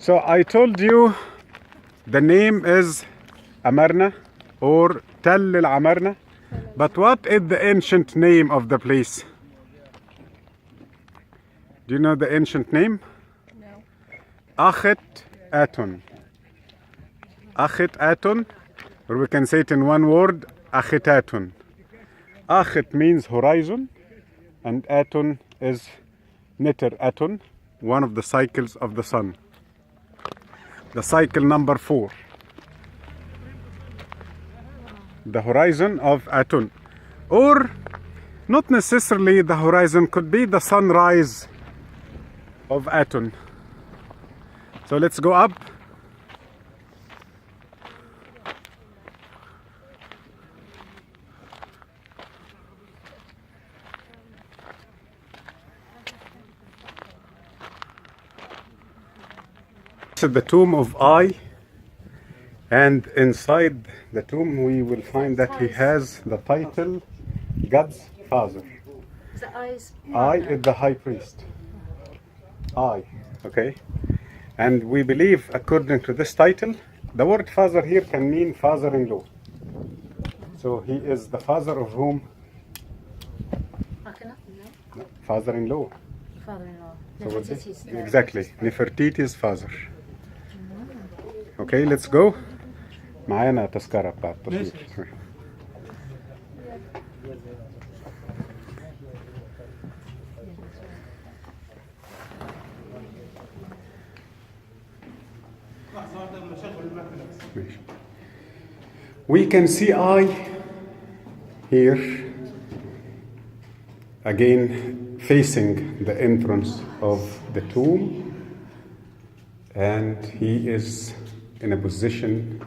So I told you the name is Amarna or Tell al-Amarna. But what is the ancient name of the place? Do you know the ancient name? No. Akhenaton. Akhenaton, or we can say it in one word, Akhenaton. Akhet means horizon, and Aton is Neter Aton, one of the cycles of the sun. The cycle number 4. The horizon of Aton. Or not necessarily the horizon, could be the sunrise of Aton. So let's go up. This is the tomb of I, and inside the tomb we will find that he has the title God's Father. The eyes. I is the high priest. I, okay? And we believe, according to this title, the word father here can mean father-in-law. So he is the father of whom? Akhenaton, no? Father-in-law. Father-in-law. So what's it? Nefertiti's the- Exactly. Nefertiti's father. Okay, let's go. معانا تذكرة بتاعت التصوير. We can see I here again facing the entrance of the tomb, and he is in a position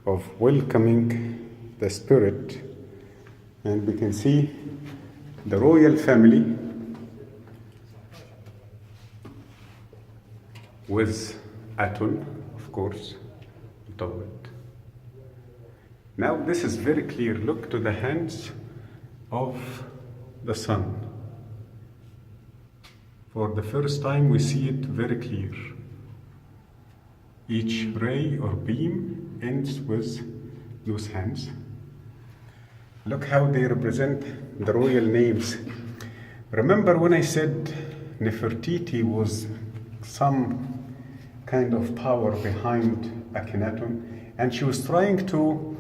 of welcoming the spirit, and we can see the royal family with Aton, of course, on top of it. Now this is very clear. Look to the hands of the sun. For the first time we see it very clear. Each ray or beam ends with those hands. Look how they represent the royal names. Remember when I said Nefertiti was some kind of power behind Akhenaton, and she was trying to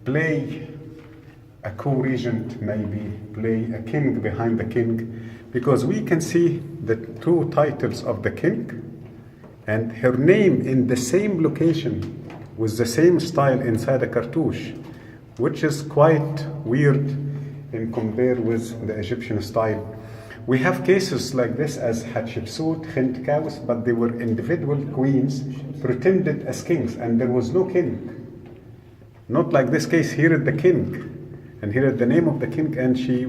play a co-regent, maybe play a king behind the king, because we can see the two titles of the king and her name in the same location with the same style inside a cartouche, which is quite weird in compare with the Egyptian style. We have cases like this as Hatshepsut, Khentkaus, but they were individual queens pretended as kings, and there was no king. Not like this case. Here is the king, and here is the name of the king, and she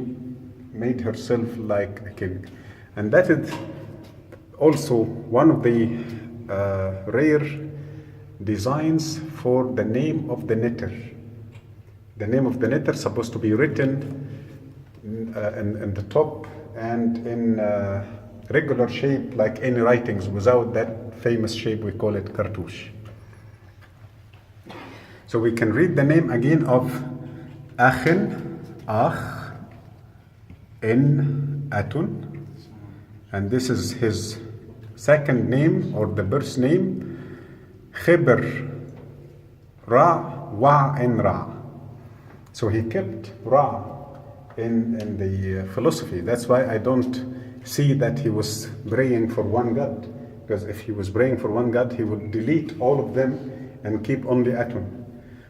made herself like a king. And that is also one of the rare designs for the name of the knitter. The name of the knitter is supposed to be written in the top and in regular shape like any writings, without that famous shape we call it cartouche. So we can read the name again of Akhenaton, and this is his second name or the birth name, Khibr Ra Wa in Ra. So he kept Ra in the philosophy. That's why I don't see that he was praying for one god, because if he was praying for one god, he would delete all of them and keep only Aton.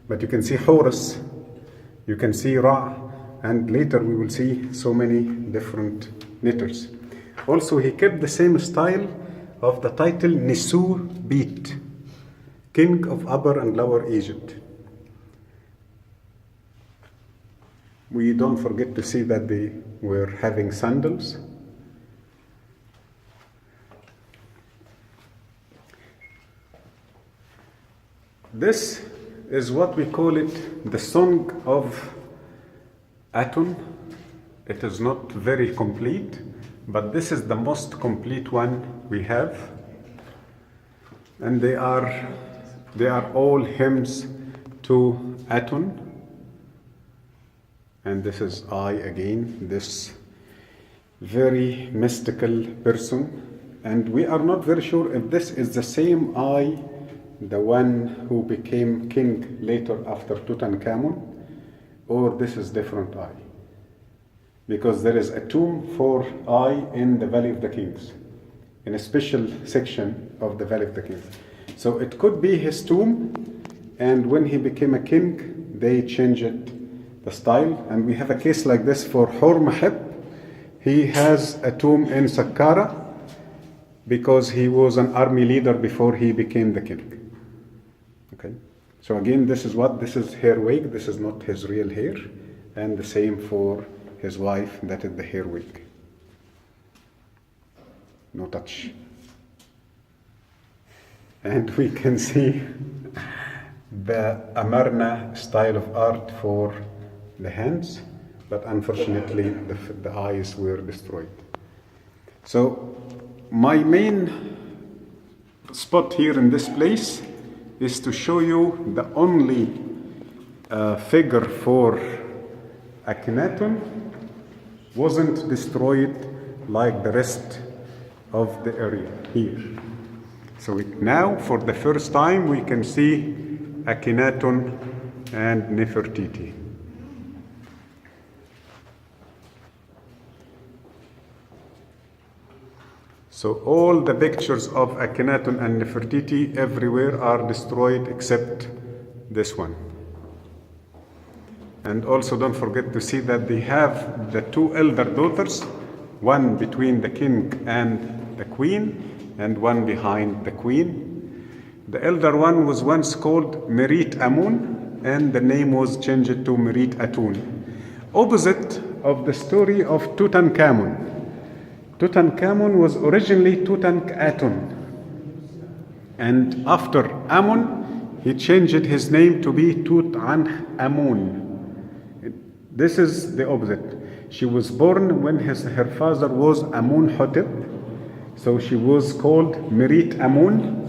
But you can see Horus, you can see Ra, and later we will see so many different knitters. Also, he kept the same style of the title Nisu Bit, King of Upper and Lower Egypt. We don't forget to see that they were having sandals. This is what we call it the Song of Aton. It is not very complete, but this is the most complete one we have. And they are all hymns to Aton. And this is I again, this very mystical person. And we are not very sure if this is the same I, the one who became king later after Tutankhamun, or this is different I. Because there is a tomb for I in the Valley of the Kings, in a special section of the Valley of the Kings. So it could be his tomb, and when he became a king, they changed the style. And we have a case like this for Hormaheb. He has a tomb in Saqqara because he was an army leader before he became the king. Okay. So again, this is hair wig. This is not his real hair, and the same for his wife. That is the hair wig. No touch. And we can see the Amarna style of art for the hands, but unfortunately the eyes were destroyed. So my main spot here in this place is to show you the only figure for Akhenaton wasn't destroyed like the rest of the area here. So now, for the first time, we can see Akhenaton and Nefertiti. So all the pictures of Akhenaton and Nefertiti everywhere are destroyed except this one. And also don't forget to see that they have the two elder daughters, one between the king and the queen, and one behind the queen. The elder one was once called Merit Amun, and the name was changed to Merit Aton. Opposite of the story of Tutankhamun. Tutankhamun was originally Tutankhaton. And after Amun, he changed his name to be Tutankhamun. This is the opposite. She was born when her father was Amunhotep. So she was called Merit Amun,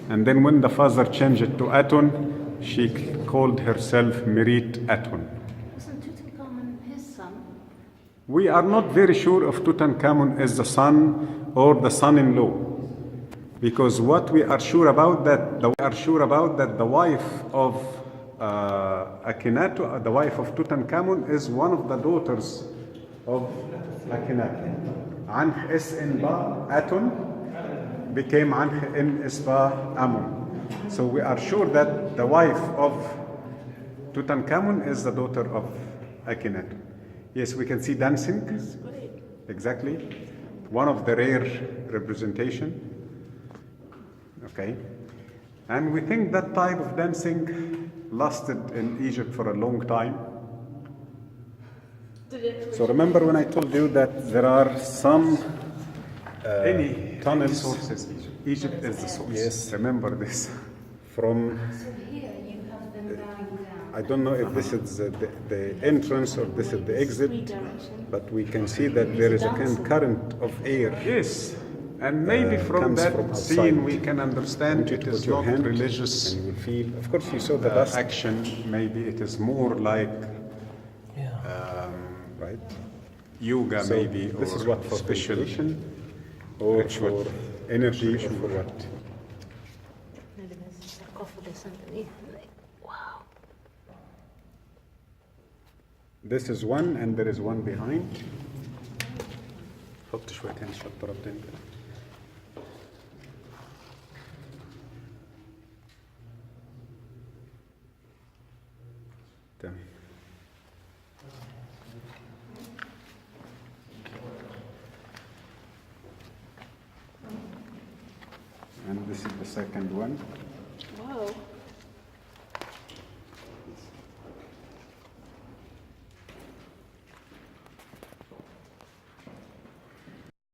and then when the father changed it to Aton, she called herself Merit Aton. Wasn't Tutankhamun his son? We are not very sure if Tutankhamun is the son or the son-in-law, because what we are sure about that the wife of Akhenaton, the wife of Tutankhamun, is one of the daughters of Akhenaton. Anh es-in ba Aton became Anh in Isba Amun. So we are sure that the wife of Tutankhamun is the daughter of Akhenaton. Yes, we can see dancing. Exactly. One of the rare representation. Okay. And we think that type of dancing lasted in Egypt for a long time. So remember when I told you that there are some tunnels. Sources, Egypt is the source. Yes. Remember this. From, So here you have them bowing down. I don't know if this is the entrance or this is the exit, Redirection. but we can see that there is a kind of current of air. Yes, and maybe from comes that from scene outside. we can understand You it put is your not hand religious and you will feel. Of course, you saw the dust, action. Maybe it is more like right? yoga, So maybe, this or is what for special. meditation or ritual. for energy or for what? Maybe there's a sarcophagus underneath. Wow. This is one and there is one behind. حط شويتين شطرتين كده. تمام. And this is the second one. Wow.